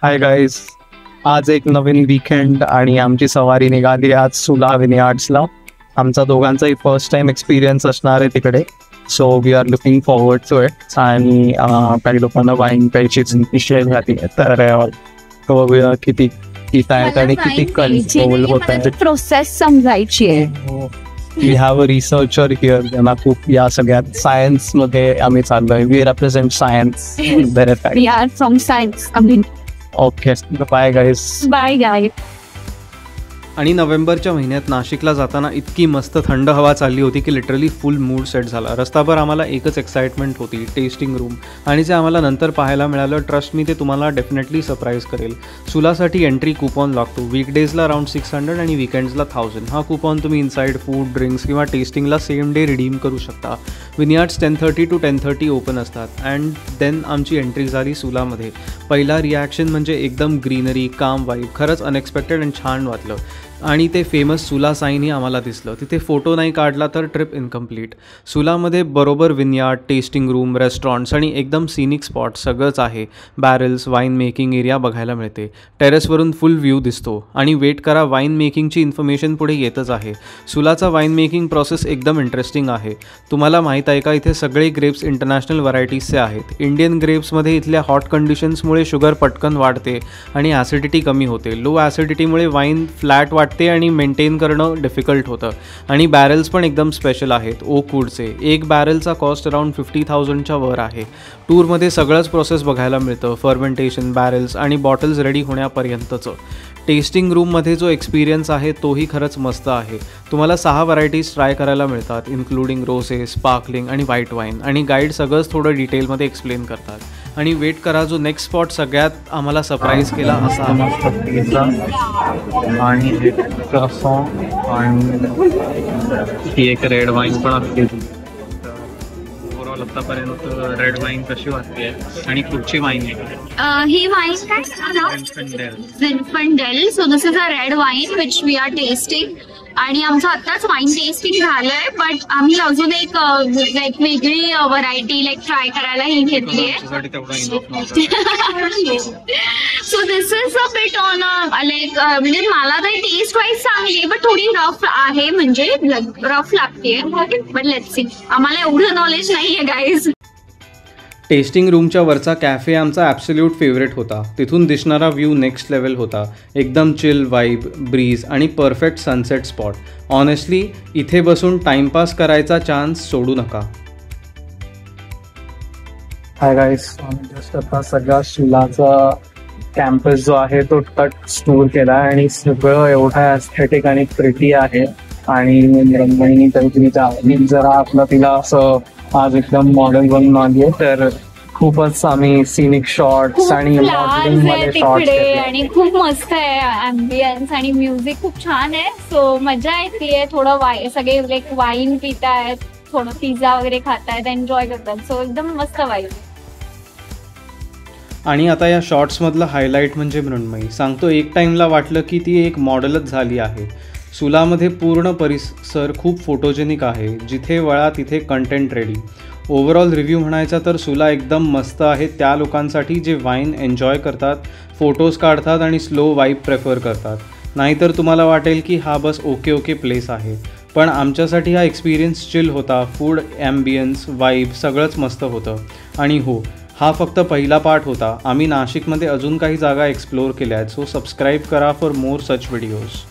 Hi guys, आज एक नवीन weekend आणि आमची सवारी निघाली आज सुला विनयार्ड्सला. आमचा दोघांचाही फर्स्ट टाइम एक्सपिरियन्स असणार आहे तिकडे. So we are looking forward to it. आणि काही लोकांना वाईन प्यायची शेअर झाली आहे, तर बघूया किती आहेत आणि किती कंट्रोल होत आहे. प्रोसेस समजायची आहे. We have a researcher here, ज्यांना खूप या सगळ्यात सायन्स मध्ये आम्ही चाललोय. We represent science. We are from science. Okay, bye guys. Bye guys. आणि नोव्हेंबरच्या महिन्यात नाशिकला जाताना इतकी मस्त थंड हवा चालली होती की लिटरली फुल मूड सेट झाला. रस्ताभर आम्हाला एकच एक्साइटमेंट होती, टेस्टिंग रूम. आणि जे आम्हाला नंतर पाहायला मिळालं, ट्रस्ट मी ते तुम्हाला डेफिनेटली सरप्राईज करेल. सुलासाठी एंट्री कुपॉन लागतो. वीकडेजला अराउंड 600 आणि वीकेंड्सला 1000. हा कुपॉन तुम्ही इनसाइड फूड, ड्रिंक्स किंवा टेस्टिंगला सेम डे रिडीम करू शकता. विनयार्ड्स 10:30 to 10:30 ओपन असतात. अँड देन आमची एंट्री झाली सुलामध्ये. पहिला रिॲक्शन म्हणजे एकदम ग्रीनरी, काम वाईब. खरंच अनएक्सपेक्टेड आणि छान वाटलं. आणि ते फेमस सुला साईनही आम्हाला दिसलं. तिथे फोटो नाही काढला तर ट्रिप इनकम्प्लीट. सुलामध्ये बरोबर विनयार्ड, टेस्टिंग रूम, रेस्टॉरंट्स आणि एकदम सिनिक स्पॉट सगळंच आहे. बॅरल्स, वाईन मेकिंग एरिया बघायला मिळते. टेरेसवरून फुल व्ह्यू दिसतो. आणि वेट करा, वाईन मेकिंगची इन्फॉर्मेशन पुढे येतच आहे. सुलाचा वाईन मेकिंग प्रोसेस एकदम इंटरेस्टिंग आहे. तुम्हाला माहीत आहे का, इथे सगळे ग्रेप्स इंटरनॅशनल व्हरायटीजचे आहेत. इंडियन ग्रेप्समध्ये इथल्या हॉट कंडिशन्समुळे शुगर पटकन वाढते आणि ॲसिडिटी कमी होते. लो ॲसिडिटीमुळे वाईन फ्लॅट वाटते आणि मेंटेन करणं डिफिकल्ट होतं. आणि बॅरल्स पण एकदम स्पेशल आहेत, ओकवूडचे. एक बॅरलचा कॉस्ट अराउंड 50,000च्या वर आहे. टूरमध्ये सगळंच प्रोसेस बघायला मिळतं, फर्मेंटेशन, बॅरल्स आणि बॉटल्स रेडी होण्यापर्यंतचं. टेस्टिंग रूममध्ये जो एक्सपिरियन्स आहे तोही खरंच मस्त आहे. तुम्हाला 6 व्हरायटीज ट्राय करायला मिळतात, इन्क्लुडिंग रोसे, स्पार्कलिंग आणि व्हाईट वाईन. आणि गाईड सगळंच थोडं डिटेलमध्ये एक्सप्लेन करतात. आणि वेट करा, जो नेक्स्ट स्पॉट सगळ्यात आम्हाला सरप्राईज केला असा आणि ही एक रेड वाईन पण असते. ओव्हरऑल आतापर्यंत रेड वाईन कशी वाटते आणि कुठची वाईन आहे? ही वाईन काय? Zinfandel. So this is a red wine which we are tasting. आणि आमचं आत्ताच वाईन टेस्टिंग झालंय, बट आम्ही अजून एक वेगळी व्हरायटी ट्राय करायला ही घेतली आहे. So this is a bit on म्हणजे मला तर टेस्ट वाईज चांगली, बट थोडी रफ आहे, म्हणजे रफ लागते. But let's see. आम्हाला एवढं नॉलेज नाहीये गाईज. टेस्टिंग रूमच्या वरचा कॅफे आमचा ॲब्सोल्यूट फेवरेट होता. तिथून दिसणारा व्ह्यू नेक्स्ट लेवल होता. एकदम चिल वाईब, ब्रीज आणि परफेक्ट सनसेट स्पॉट. ऑनेस्टली इथे बसून टाइमपास करायचा चान्स सोडू नका. हाय गाईज, जस्ट आता सगळा सुलाचा कॅम्पस जो आहे तो टूर केला आणि सगळं एवढा एस्थेटिक आणि प्रिटी आहे. आणि रंगणी तरी जरा आपलं तिला असं आज एकदम मॉडेल बनून आली आहे. तर खूपच आम्ही सिनिक शॉट्स आणि मॉडेलिंग मध्ये शॉट्स घेतले आणि खूप मस्त आहे ॲम्बियन्स आणि म्युझिक खूप छान आहे. सो मजा येते. थोडं सगळे वाईन पितायत, थोडं पिझ्झा वगैरे खातायत, एन्जॉय करतात. सो एकदम मस्त वाईब. आणि आता या शॉर्ट्समधलं हायलाईट म्हणजे मृण्मयी. सांगतो, एक टाईमला वाटलं की ती एक मॉडेलच झाली आहे. सुलामध्ये पूर्ण परिसर खूप फोटोजेनिक आहे. जिथे वळा तिथे कंटेंट रेडी. ओव्हरऑल रिव्ह्यू म्हणायचा तर सुला एकदम मस्त आहे त्या लोकांसाठी जे वाईन एन्जॉय करतात, फोटोज काढतात आणि स्लो वाईब प्रेफर करतात. नाहीतर तुम्हाला वाटेल की हा बस ओके प्लेस आहे. पण आमच्यासाठी हा एक्सपिरियन्स चिल होता. फूड, ॲम्बियन्स, वाईब सगळंच मस्त होतं. आणि हो, हा फक्त पहिला पार्ट होता. आम्ही नाशिकमध्ये अजून काही जागा एक्सप्लोअर केल्या आहेत. सो सबस्क्राईब करा फॉर मोर सच व्हिडिओज.